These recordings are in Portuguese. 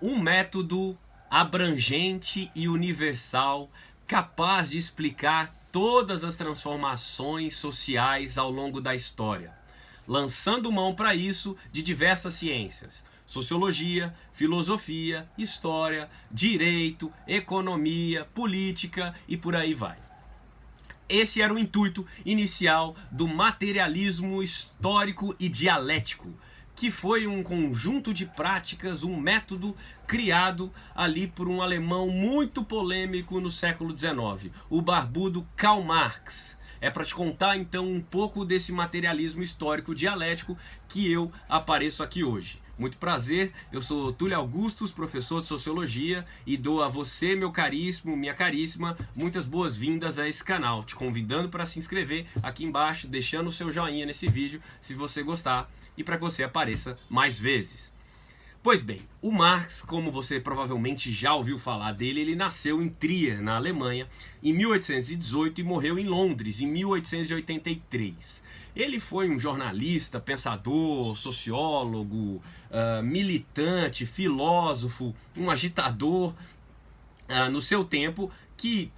Um método abrangente e universal capaz de explicar todas as transformações sociais ao longo da história, lançando mão para isso de diversas ciências: sociologia, filosofia, história, direito, economia, política e por aí vai. Esse era o intuito inicial do materialismo histórico e dialético, que foi um conjunto de práticas, um método criado ali por um alemão muito polêmico no século XIX, o barbudo Karl Marx. É para te contar então um pouco desse materialismo histórico dialético que eu apareço aqui hoje. Muito prazer, eu sou Túlio Augustus, professor de Sociologia, e dou a você, meu caríssimo, minha caríssima, muitas boas-vindas a esse canal, te convidando para se inscrever aqui embaixo, deixando o seu joinha nesse vídeo, se você gostar, e para que você apareça mais vezes. Pois bem, o Marx, como você provavelmente já ouviu falar dele, ele nasceu em Trier, na Alemanha, em 1818 e morreu em Londres, em 1883. Ele foi um jornalista, pensador, sociólogo, militante, filósofo, um agitador no seu tempo,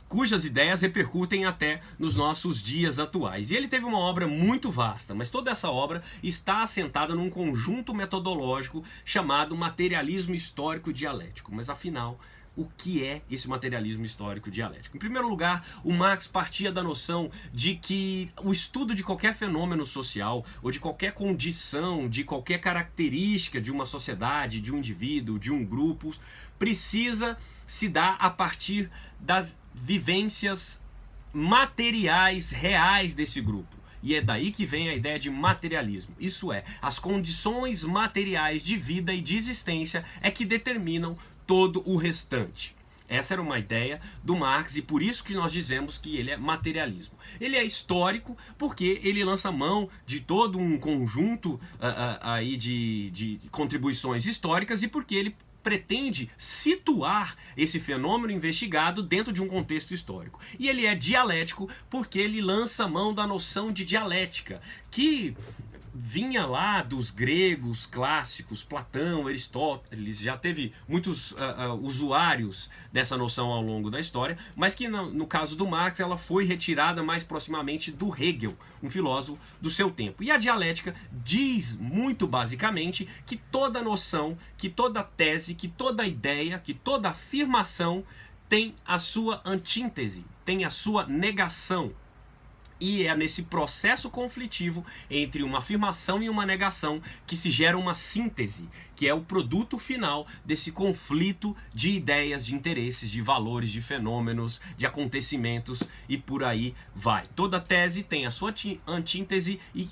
cujas ideias repercutem até nos nossos dias atuais. E ele teve uma obra muito vasta, mas toda essa obra está assentada num conjunto metodológico chamado materialismo histórico dialético. Mas afinal, o que é esse materialismo histórico dialético? Em primeiro lugar, o Marx partia da noção de que o estudo de qualquer fenômeno social ou de qualquer condição, de qualquer característica de uma sociedade, de um indivíduo, de um grupo, precisa se dar a partir das vivências materiais reais desse grupo. E é daí que vem a ideia de materialismo. Isso é, as condições materiais de vida e de existência é que determinam todo o restante. Essa era uma ideia do Marx e por isso que nós dizemos que ele é materialismo. Ele é histórico porque ele lança mão de todo um conjunto aí de contribuições históricas e porque ele pretende situar esse fenômeno investigado dentro de um contexto histórico. E ele é dialético porque ele lança mão da noção de dialética, que vinha lá dos gregos clássicos, Platão, Aristóteles, já teve muitos usuários dessa noção ao longo da história, mas que no caso do Marx ela foi retirada mais proximamente do Hegel, um filósofo do seu tempo. E a dialética diz muito basicamente que toda noção, que toda tese, que toda ideia, que toda afirmação tem a sua antítese, tem a sua negação. E é nesse processo conflitivo entre uma afirmação e uma negação que se gera uma síntese, que é o produto final desse conflito de ideias, de interesses, de valores, de fenômenos, de acontecimentos e por aí vai. Toda tese tem a sua antítese e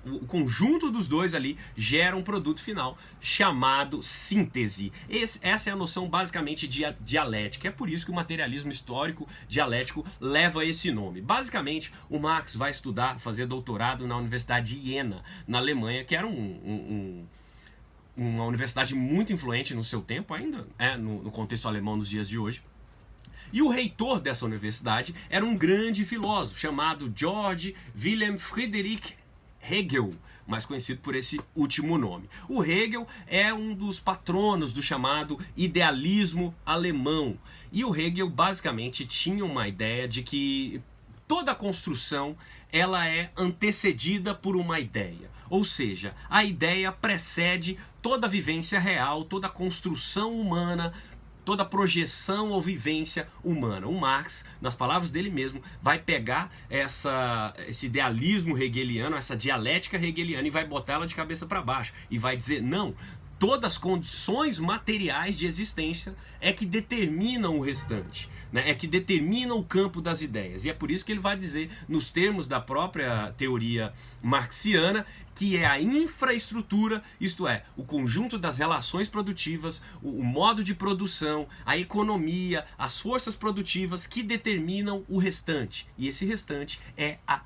o conjunto dos dois ali gera um produto final chamado síntese. Essa é a noção basicamente de dialética. É por isso que o materialismo histórico dialético leva esse nome. Basicamente, o Marx vai estudar, fazer doutorado na Universidade de Jena, na Alemanha, que era uma universidade muito influente no seu tempo, ainda no contexto alemão nos dias de hoje. E o reitor dessa universidade era um grande filósofo chamado Georg Wilhelm Friedrich Hegel, mais conhecido por esse último nome. O Hegel é um dos patronos do chamado idealismo alemão. E o Hegel basicamente tinha uma ideia de que toda construção ela é antecedida por uma ideia. Ou seja, a ideia precede toda a vivência real, toda a construção humana, toda projeção ou vivência humana. O Marx, nas palavras dele mesmo, vai pegar esse idealismo hegeliano, essa dialética hegeliana e vai botar ela de cabeça para baixo e vai dizer, não, todas as condições materiais de existência é que determinam o restante, né? É que determinam o campo das ideias. E é por isso que ele vai dizer, nos termos da própria teoria marxiana, que é a infraestrutura, isto é, o conjunto das relações produtivas, o modo de produção, a economia, as forças produtivas que determinam o restante. E esse restante é a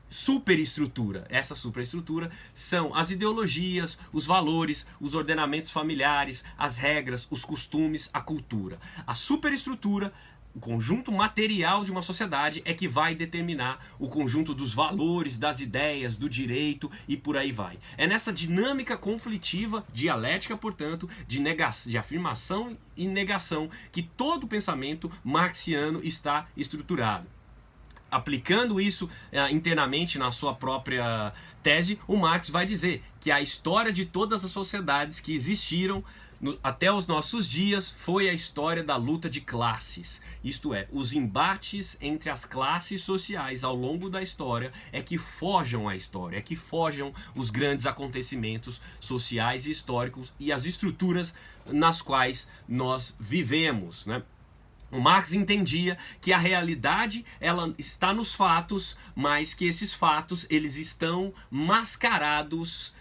superestrutura. Essa superestrutura são as ideologias, os valores, os ordenamentos familiares, as regras, os costumes, a cultura. A superestrutura O conjunto material de uma sociedade é que vai determinar o conjunto dos valores, das ideias, do direito e por aí vai. É nessa dinâmica conflitiva, dialética, portanto, de afirmação e negação, que todo o pensamento marxiano está estruturado. Aplicando isso internamente na sua própria tese, o Marx vai dizer que a história de todas as sociedades que existiram até os nossos dias foi a história da luta de classes. Isto é, os embates entre as classes sociais ao longo da história é que forjam a história, é que forjam os grandes acontecimentos sociais e históricos e as estruturas nas quais nós vivemos, né? O Marx entendia que a realidade ela está nos fatos, mas que esses fatos eles estão mascarados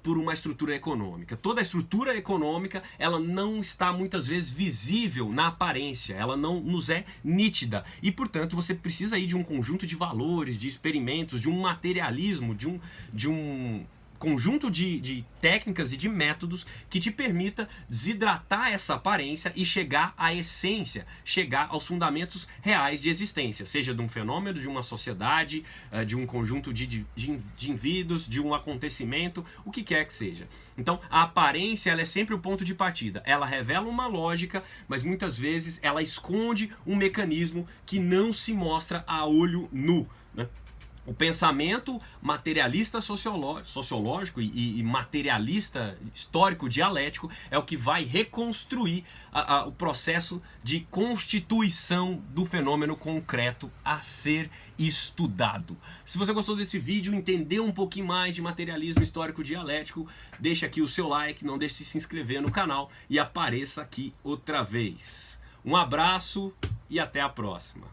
por uma estrutura econômica. Toda a estrutura econômica ela não está muitas vezes visível na aparência, ela não nos é nítida e, portanto, você precisa aí de um conjunto de valores, de experimentos, de um materialismo, de um conjunto de técnicas e de métodos que te permita desidratar essa aparência e chegar à essência, chegar aos fundamentos reais de existência, seja de um fenômeno, de uma sociedade, de um conjunto de indivíduos, de um acontecimento, o que quer que seja. Então, a aparência ela é sempre o ponto de partida. Ela revela uma lógica, mas muitas vezes ela esconde um mecanismo que não se mostra a olho nu, né? O pensamento materialista sociológico e materialista histórico dialético é o que vai reconstruir o processo de constituição do fenômeno concreto a ser estudado. Se você gostou desse vídeo, entendeu um pouquinho mais de materialismo histórico dialético, deixa aqui o seu like, não deixe de se inscrever no canal e apareça aqui outra vez. Um abraço e até a próxima.